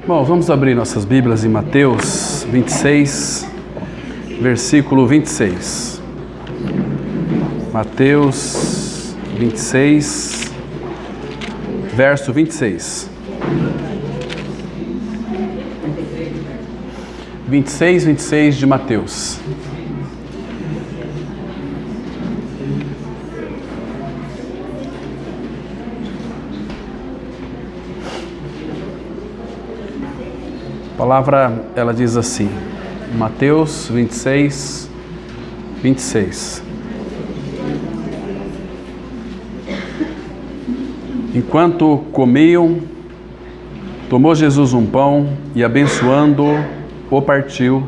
Bom, vamos abrir nossas Bíblias em Mateus 26, versículo 26. Mateus 26, verso 26. 26 de Mateus. A palavra, ela diz assim, Mateus 26. Enquanto comiam, tomou Jesus um pão e, abençoando-o, o partiu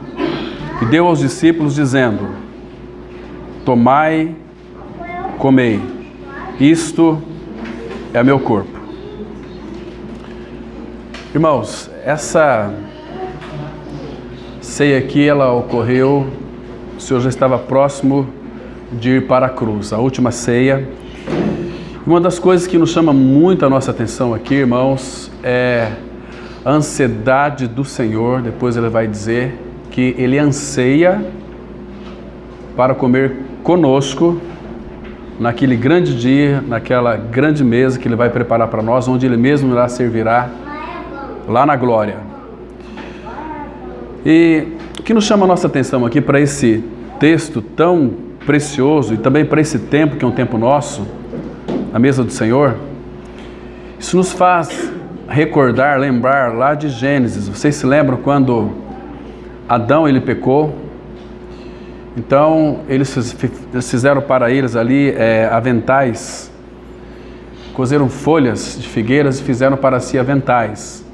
e deu aos discípulos, dizendo: tomai, comei, isto é meu corpo. Irmãos, essa ceia aqui, ela ocorreu, o Senhor já estava próximo de ir para a cruz, a última ceia. Uma das coisas que nos chama muito a nossa atenção aqui, irmãos, é a ansiedade do Senhor. Depois ele vai dizer que ele anseia para comer conosco naquele grande dia, naquela grande mesa que ele vai preparar para nós, onde ele mesmo irá servirá lá na glória. E o que nos chama a nossa atenção aqui para esse texto tão precioso e também para esse tempo, que é um tempo nosso, na mesa do Senhor, isso nos faz recordar, lembrar lá de Gênesis. Vocês se lembram quando Adão ele pecou? Então eles fizeram para eles ali aventais, cozeram folhas de figueiras e fizeram para si aventais.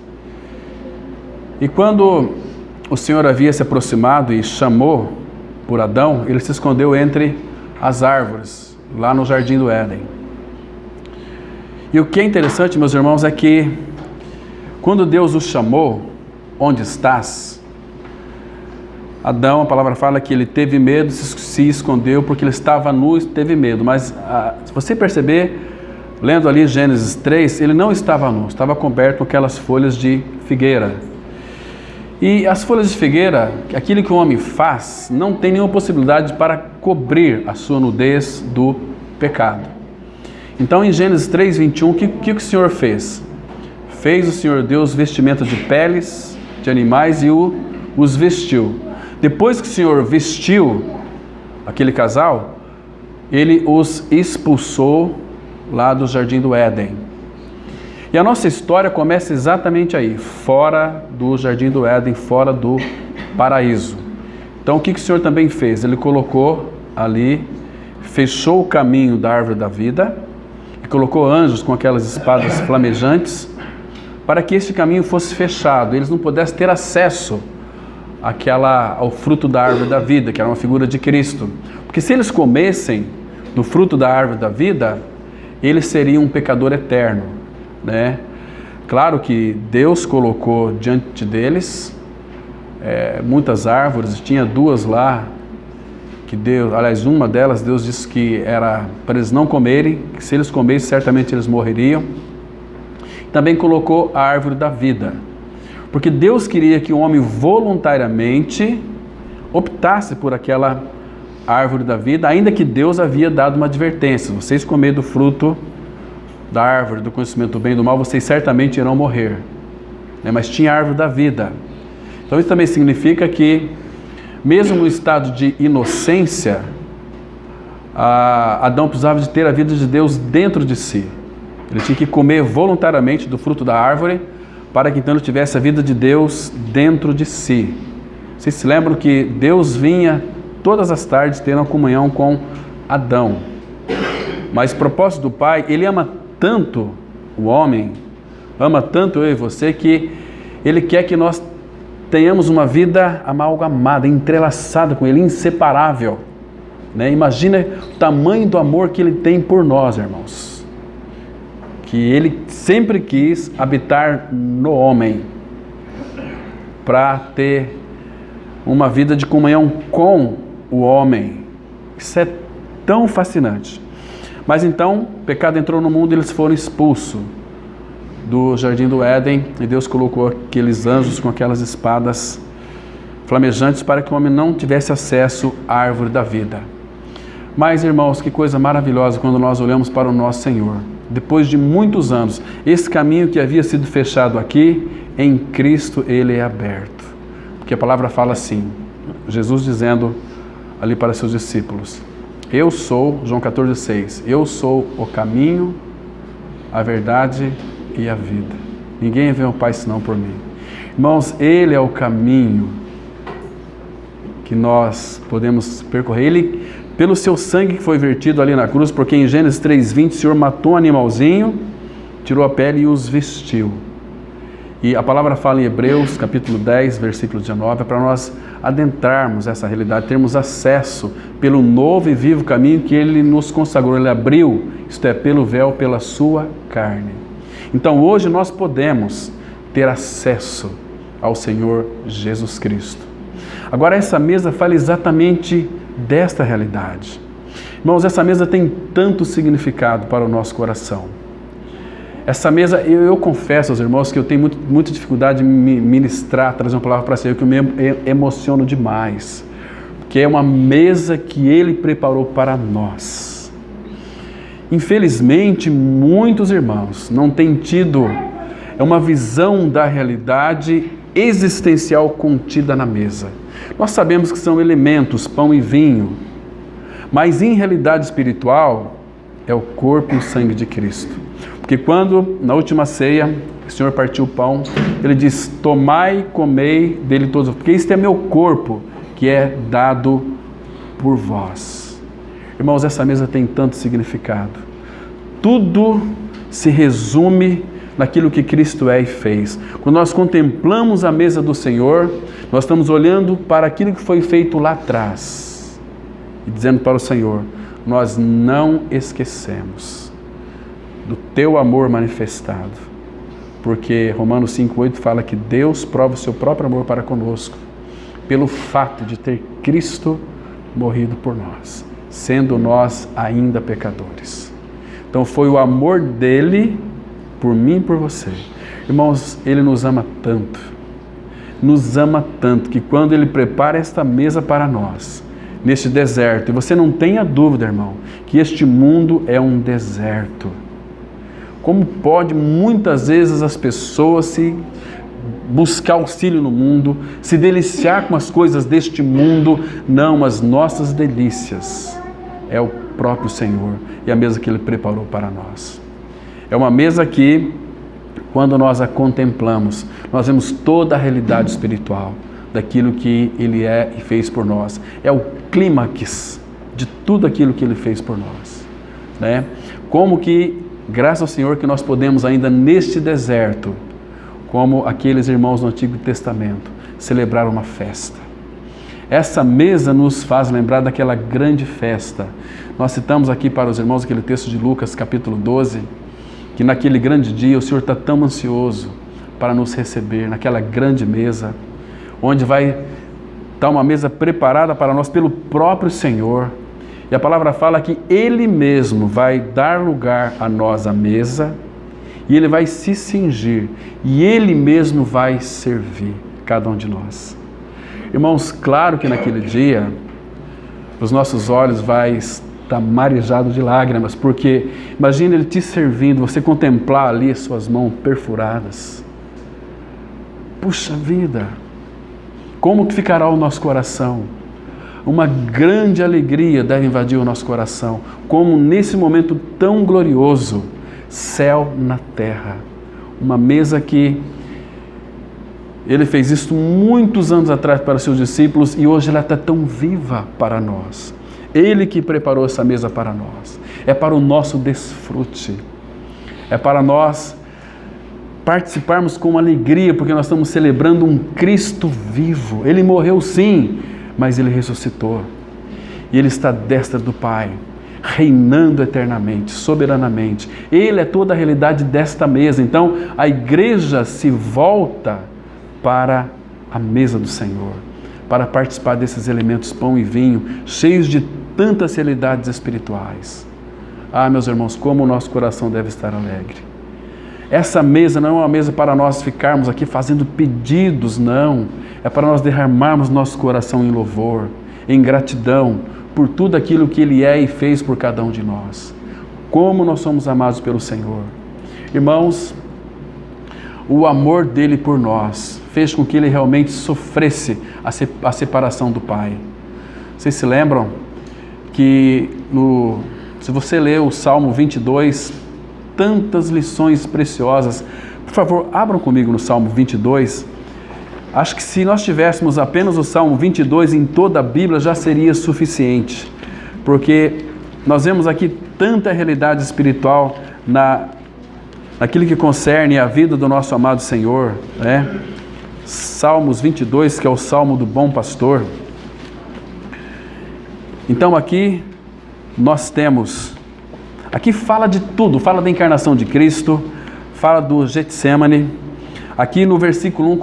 E quando o Senhor havia se aproximado e chamou por Adão, ele se escondeu entre as árvores, lá no Jardim do Éden. E o que é interessante, meus irmãos, é que quando Deus o chamou, onde estás? Adão, a palavra fala que ele teve medo, se escondeu porque ele estava nu e teve medo. Mas se você perceber, lendo ali Gênesis 3, ele não estava nu, estava coberto com aquelas folhas de figueira. E as folhas de figueira, aquilo que o homem faz, não tem nenhuma possibilidade para cobrir a sua nudez do pecado. Então em Gênesis 3, 21, o que o Senhor fez? Fez o Senhor Deus vestimenta de peles de animais e os vestiu. Depois que o Senhor vestiu aquele casal, ele os expulsou lá do Jardim do Éden. E a nossa história começa exatamente aí, fora do Jardim do Éden, fora do paraíso. Então o que o Senhor também fez? Ele colocou ali, fechou o caminho da árvore da vida e colocou anjos com aquelas espadas flamejantes para que esse caminho fosse fechado, eles não pudessem ter acesso ao fruto da árvore da vida, que era uma figura de Cristo. Porque se eles comessem do fruto da árvore da vida, eles seriam um pecador eterno, né? Claro que Deus colocou diante deles muitas árvores, tinha duas lá, que Deus, aliás, uma delas, Deus disse que era para eles não comerem, que se eles comessem, certamente eles morreriam. Também colocou a árvore da vida, porque Deus queria que o homem voluntariamente optasse por aquela árvore da vida, ainda que Deus havia dado uma advertência: vocês comerem do fruto da árvore do conhecimento do bem e do mal, vocês certamente irão morrer, né? Mas tinha a árvore da vida. Então isso também significa que, mesmo no estado de inocência, Adão precisava de ter a vida de Deus dentro de si. Ele tinha que comer voluntariamente do fruto da árvore, para que então ele tivesse a vida de Deus dentro de si. Vocês se lembram que Deus vinha todas as tardes ter uma comunhão com Adão. Mas o propósito do Pai, Ele ama tanto o homem, ama tanto eu e você, que Ele quer que nós tenhamos uma vida amalgamada, entrelaçada com Ele, inseparável, né? Imagina o tamanho do amor que Ele tem por nós, irmãos. Que Ele sempre quis habitar no homem, para ter uma vida de comunhão com o homem. Isso é tão fascinante. Mas então, o pecado entrou no mundo e eles foram expulsos. do Jardim do Éden, e Deus colocou aqueles anjos com aquelas espadas flamejantes para que o homem não tivesse acesso à árvore da vida. Mas, irmãos, que coisa maravilhosa quando nós olhamos para o nosso Senhor. Depois de muitos anos, esse caminho que havia sido fechado aqui, em Cristo ele é aberto. Porque a palavra fala assim, Jesus dizendo ali para seus discípulos, eu sou, João 14,6, eu sou o caminho, a verdade e a vida. Ninguém vê o Pai senão por mim. Irmãos, ele é o caminho que nós podemos percorrer. Ele, pelo seu sangue que foi vertido ali na cruz, porque em Gênesis 3,20 o Senhor matou um animalzinho, tirou a pele e os vestiu. E a palavra fala em Hebreus, capítulo 10, versículo 19, para nós adentrarmos essa realidade, termos acesso pelo novo e vivo caminho que Ele nos consagrou, Ele abriu, isto é, pelo véu, pela sua carne. Então hoje nós podemos ter acesso ao Senhor Jesus Cristo. Agora essa mesa fala exatamente desta realidade. Irmãos, essa mesa tem tanto significado para o nosso coração. Essa mesa, eu confesso aos irmãos que eu tenho muita dificuldade em ministrar, trazer uma palavra para ser, que eu me emociono demais. Porque é uma mesa que Ele preparou para nós. Infelizmente, muitos irmãos não têm tido uma visão da realidade existencial contida na mesa. Nós sabemos que são elementos, pão e vinho, mas em realidade espiritual é o corpo e o sangue de Cristo. Porque quando, na última ceia, o Senhor partiu o pão, Ele diz, tomai e comei dele todos, porque este é meu corpo, que é dado por vós. Irmãos, essa mesa tem tanto significado. Tudo se resume naquilo que Cristo é e fez. Quando nós contemplamos a mesa do Senhor, nós estamos olhando para aquilo que foi feito lá atrás e dizendo para o Senhor, nós não esquecemos do teu amor manifestado, porque Romanos 5,8 fala que Deus prova o seu próprio amor para conosco, pelo fato de ter Cristo morrido por nós, sendo nós ainda pecadores. Então foi o amor dele por mim e por você. Irmãos, Ele nos ama tanto, que quando Ele prepara esta mesa para nós, neste deserto, e você não tenha dúvida, irmão, que este mundo é um deserto. Como pode muitas vezes as pessoas se buscar auxílio no mundo, se deliciar com as coisas deste mundo? Não, as nossas delícias é o próprio Senhor e a mesa que Ele preparou para nós. É uma mesa que, quando nós a contemplamos, nós vemos toda a realidade espiritual daquilo que Ele é e fez por nós. É o clímax de tudo aquilo que Ele fez por nós, né? Como que, graças ao Senhor, que nós podemos ainda neste deserto, como aqueles irmãos do Antigo Testamento, celebrar uma festa. Essa mesa nos faz lembrar daquela grande festa. Nós citamos aqui para os irmãos aquele texto de Lucas, capítulo 12, que naquele grande dia o Senhor está tão ansioso para nos receber, naquela grande mesa, onde vai estar uma mesa preparada para nós pelo próprio Senhor. E a palavra fala que Ele mesmo vai dar lugar a nós à mesa, e Ele vai se cingir, e Ele mesmo vai servir cada um de nós. Irmãos, claro que naquele dia, os nossos olhos vai estar marejados de lágrimas, porque imagina Ele te servindo, você contemplar ali as suas mãos perfuradas. Puxa vida, como que ficará o nosso coração? Uma grande alegria deve invadir o nosso coração, como nesse momento tão glorioso, céu na terra. Uma mesa que Ele fez isso muitos anos atrás para os seus discípulos e hoje ela está tão viva para nós. Ele que preparou essa mesa para nós. É para o nosso desfrute. É para nós participarmos com alegria, porque nós estamos celebrando um Cristo vivo. Ele morreu sim, mas Ele ressuscitou. E Ele está à destra do Pai, reinando eternamente, soberanamente. Ele é toda a realidade desta mesa. Então, a igreja se volta para a mesa do Senhor, para participar desses elementos pão e vinho, cheios de tantas realidades espirituais. Ah, meus irmãos, como o nosso coração deve estar alegre. Essa mesa não é uma mesa para nós ficarmos aqui fazendo pedidos, não. É para nós derramarmos nosso coração em louvor, em gratidão, por tudo aquilo que Ele é e fez por cada um de nós. Como nós somos amados pelo Senhor. Irmãos, o amor dele por nós fez com que ele realmente sofresse a separação do Pai. Vocês se lembram que se você ler o Salmo 22, tantas lições preciosas. Por favor, abram comigo no Salmo 22. Acho que se nós tivéssemos apenas o Salmo 22 em toda a Bíblia já seria suficiente, porque nós vemos aqui tanta realidade espiritual naquilo que concerne a vida do nosso amado Senhor, né? Salmos 22, que é o Salmo do Bom Pastor. Então aqui nós temos, aqui fala de tudo, fala da encarnação de Cristo, fala do Getsemane. Aqui no versículo 1,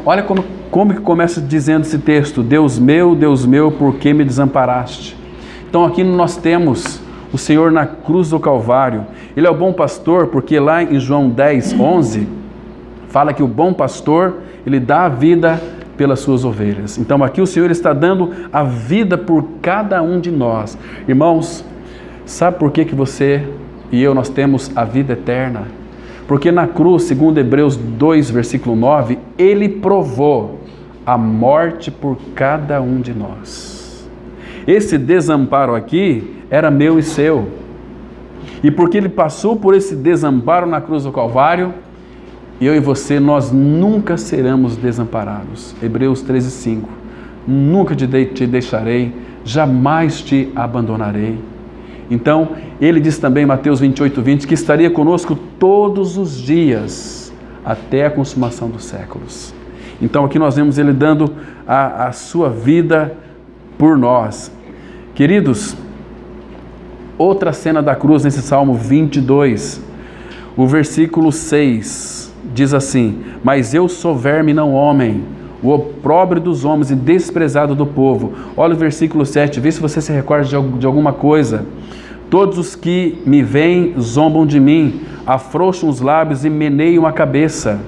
olha como que começa dizendo esse texto: Deus meu, por que me desamparaste? Então aqui nós temos o Senhor na cruz do Calvário. Ele é o bom pastor, porque lá em João 10, 11, fala que o bom pastor, ele dá a vida pelas suas ovelhas. Então aqui o Senhor está dando a vida por cada um de nós. Irmãos, sabe por que você e eu, nós temos a vida eterna? Porque na cruz, segundo Hebreus 2, versículo 9, Ele provou a morte por cada um de nós. Esse desamparo aqui era meu e seu. E porque Ele passou por esse desamparo na cruz do Calvário, eu e você, nós nunca seremos desamparados. Hebreus 13, 5. Nunca te deixarei, jamais te abandonarei. Então, Ele diz também em Mateus 28, 20, que estaria conosco todos os dias, até a consumação dos séculos. Então, aqui nós vemos Ele dando a sua vida por nós. Queridos, outra cena da cruz nesse Salmo 22, o versículo 6, diz assim: mas eu sou verme e não homem, o opróbrio dos homens e desprezado do povo. Olha o versículo 7, vê se você se recorda de alguma coisa. Todos os que me veem zombam de mim, afrouxam os lábios e meneiam a cabeça.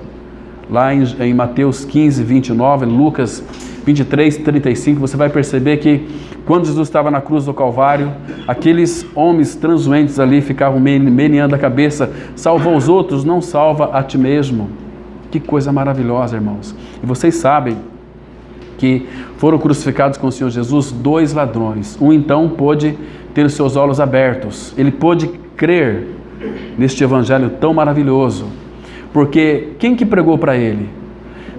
Lá em Mateus 15, 29, Lucas 23, 35, você vai perceber que quando Jesus estava na cruz do Calvário, aqueles homens transuentes ali ficavam meneando a cabeça: salva os outros, não salva a ti mesmo. Que coisa maravilhosa, irmãos. E vocês sabem que foram crucificados com o Senhor Jesus 2 ladrões. Um então pôde ter os seus olhos abertos, ele pôde crer neste evangelho tão maravilhoso, porque quem que pregou para ele?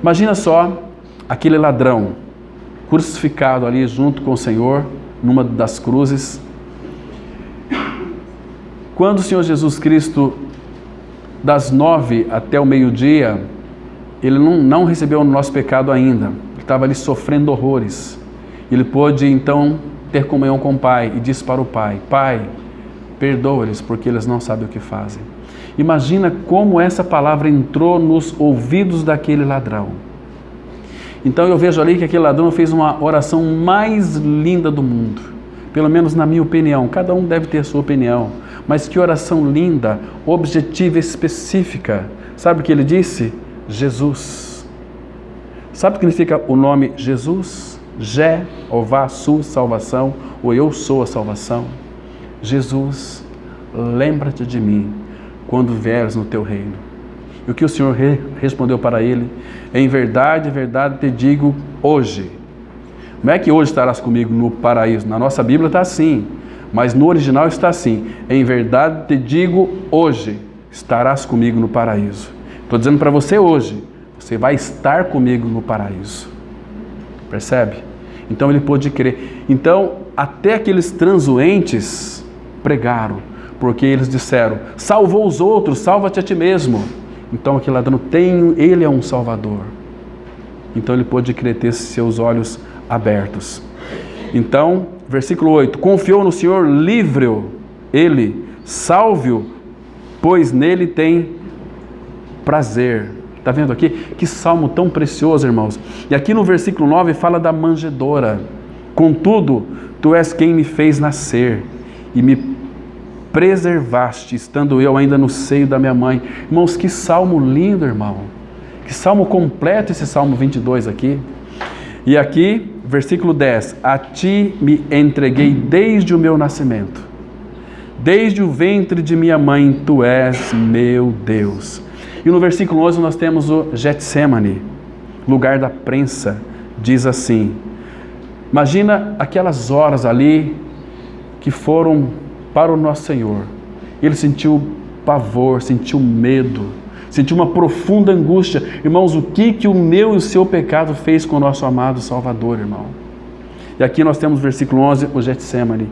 Imagina só aquele ladrão crucificado ali junto com o Senhor, numa das cruzes. Quando o Senhor Jesus Cristo, das 9 até o meio-dia, Ele não recebeu o nosso pecado ainda, Ele estava ali sofrendo horrores. Ele pôde então ter comunhão com o Pai e disse para o Pai: Pai, perdoa-lhes porque eles não sabem o que fazem. Imagina como essa palavra entrou nos ouvidos daquele ladrão. Então eu vejo ali que aquele ladrão fez uma oração mais linda do mundo, pelo menos na minha opinião. Cada um deve ter a sua opinião, mas que oração linda, objetiva, específica. Sabe o que ele disse? Jesus. Sabe o que significa o nome Jesus? Jeová, Su, salvação, ou eu sou a salvação. Jesus, lembra-te de mim quando vieres no teu reino. E o que o Senhor respondeu para ele? Em verdade, te digo hoje. Não é que hoje estarás comigo no paraíso. Na nossa Bíblia está assim, mas no original está assim: em verdade te digo hoje, estarás comigo no paraíso. Estou dizendo para você hoje, você vai estar comigo no paraíso. Percebe? Então ele pôde crer. Então até aqueles transuentes pregaram, porque eles disseram: salvou os outros, salva-te a ti mesmo. Então aquele ladrão ele é um salvador. Então ele pôde crer, ter seus olhos abertos. Então, versículo 8: confiou no Senhor, livre-o ele, salve-o, pois nele tem prazer. Está vendo aqui? Que salmo tão precioso, irmãos. E aqui no versículo 9 fala da manjedoura. Contudo, tu és quem me fez nascer e me preservaste, estando eu ainda no seio da minha mãe. Irmãos, que salmo lindo, irmão. Que salmo completo esse Salmo 22 aqui. E aqui, versículo 10. A ti me entreguei desde o meu nascimento. Desde o ventre de minha mãe, tu és meu Deus. E no versículo 11 nós temos o Getsemane, lugar da prensa. Diz assim, imagina aquelas horas ali que foram para o nosso Senhor. Ele sentiu pavor, sentiu medo, sentiu uma profunda angústia. Irmãos, o que o meu e o seu pecado fez com o nosso amado Salvador, irmão? E aqui nós temos versículo 11, o Getsemane.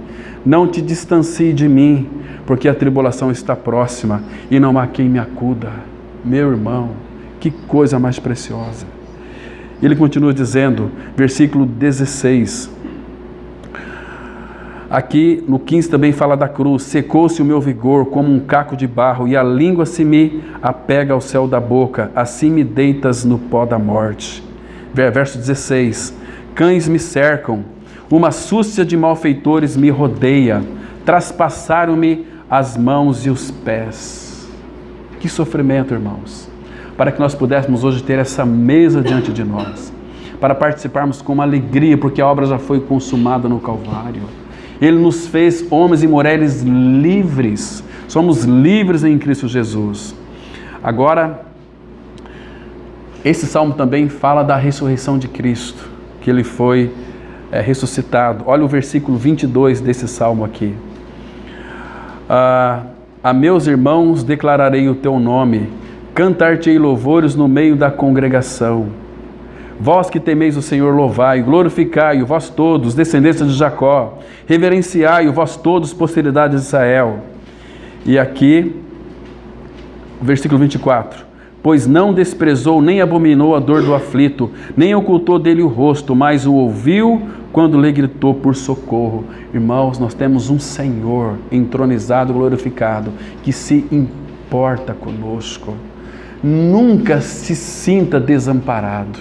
Não te distancie de mim, porque a tribulação está próxima, e não há quem me acuda. Meu irmão, que coisa mais preciosa. Ele continua dizendo, versículo 16. Aqui no 15 também fala da cruz. Secou-se o meu vigor como um caco de barro, e a língua se me apega ao céu da boca. Assim me deitas no pó da morte. Verso 16. Cães me cercam, uma súcia de malfeitores me rodeia, traspassaram-me as mãos e os pés. Que sofrimento, irmãos, para que nós pudéssemos hoje ter essa mesa diante de nós, para participarmos com alegria, porque a obra já foi consumada no Calvário. Ele nos fez homens e mulheres livres, somos livres em Cristo Jesus. Agora, esse salmo também fala da ressurreição de Cristo, que ele foi ressuscitado. Olha o versículo 22 desse salmo aqui. A meus irmãos declararei o teu nome, cantar-te-ei louvores no meio da congregação. Vós que temeis o Senhor, louvai, glorificai-o, vós todos, descendentes de Jacó, reverenciai-o, vós todos, posteridade de Israel. E aqui, versículo 24. Pois não desprezou nem abominou a dor do aflito, nem ocultou dele o rosto, mas o ouviu quando lhe gritou por socorro. Irmãos, nós temos um Senhor entronizado, glorificado, que se importa conosco. Nunca se sinta desamparado.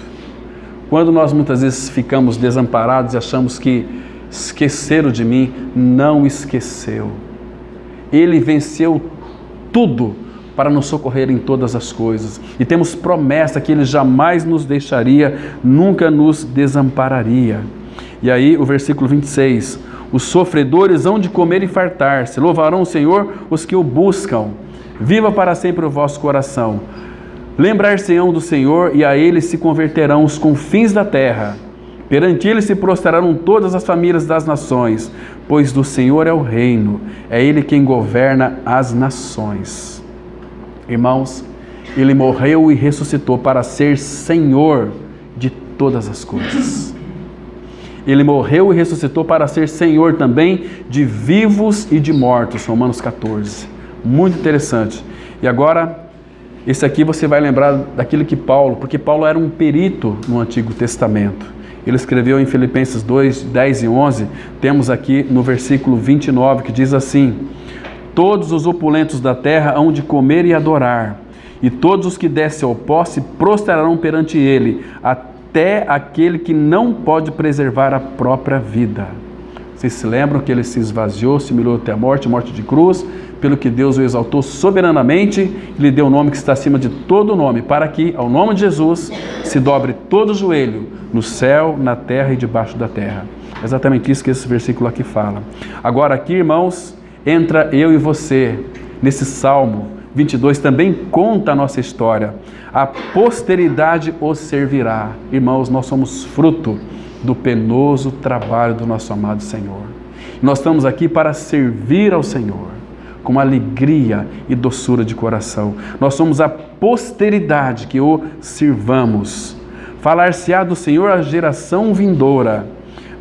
Quando nós muitas vezes ficamos desamparados e achamos que esqueceram de mim, não esqueceu. Ele venceu tudo para nos socorrer em todas as coisas. E temos promessa que Ele jamais nos deixaria, nunca nos desampararia. E aí o versículo 26, os sofredores hão de comer e fartar-se, louvarão o Senhor os que o buscam. Viva para sempre o vosso coração. Lembrar-se-ão do Senhor, e a Ele se converterão os confins da terra. Perante Ele se prostrarão todas as famílias das nações, pois do Senhor é o reino, é Ele quem governa as nações. Irmãos, Ele morreu e ressuscitou para ser Senhor de todas as coisas. Ele morreu e ressuscitou para ser Senhor também de vivos e de mortos, Romanos 14. Muito interessante. E agora, esse aqui você vai lembrar daquilo que Paulo, porque Paulo era um perito no Antigo Testamento. Ele escreveu em Filipenses 2, 10 e 11, temos aqui no versículo 29, que diz assim: todos os opulentos da terra hão de comer e adorar, e todos os que descem ao pó se prostrarão perante ele, até aquele que não pode preservar a própria vida. Vocês se lembram que ele se esvaziou, se humilhou até a morte de cruz, pelo que Deus o exaltou soberanamente e lhe deu o nome que está acima de todo nome, para que, ao nome de Jesus, se dobre todo o joelho, no céu, na terra e debaixo da terra. É exatamente isso que esse versículo aqui fala. Agora aqui, irmãos, entra eu e você, nesse Salmo 22, também conta a nossa história. A posteridade os servirá. Irmãos, nós somos fruto do penoso trabalho do nosso amado Senhor. Nós estamos aqui para servir ao Senhor, com alegria e doçura de coração. Nós somos a posteridade que o sirvamos. Falar-se-á do Senhor a geração vindoura.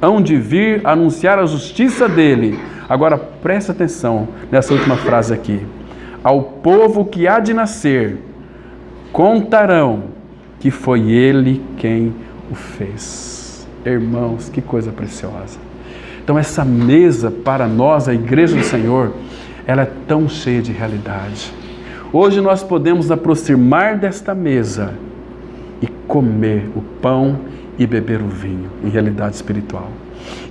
Hão de vir anunciar a justiça dele. Agora presta atenção nessa última frase aqui. Ao povo que há de nascer, contarão que foi ele quem o fez. Irmãos, que coisa preciosa. Então essa mesa para nós, a Igreja do Senhor, ela é tão cheia de realidade. Hoje nós podemos aproximar desta mesa e comer o pão e beber o vinho, em realidade espiritual.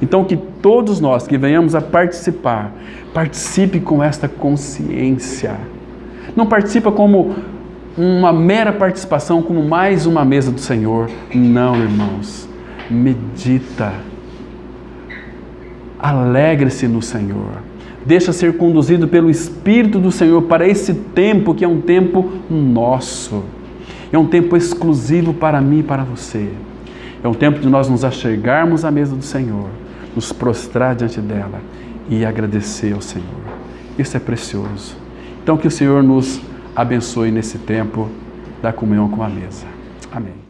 Então que todos nós que venhamos a participar, participe com esta consciência. Não participa como uma mera participação, como mais uma mesa do Senhor. Não, irmãos. Medita. Alegre-se no Senhor. Deixa ser conduzido pelo Espírito do Senhor para esse tempo que é um tempo nosso. É um tempo exclusivo para mim e para você. É um tempo de nós nos achegarmos à mesa do Senhor, nos prostrar diante dela e agradecer ao Senhor. Isso é precioso. Então que o Senhor nos abençoe nesse tempo da comunhão com a mesa. Amém.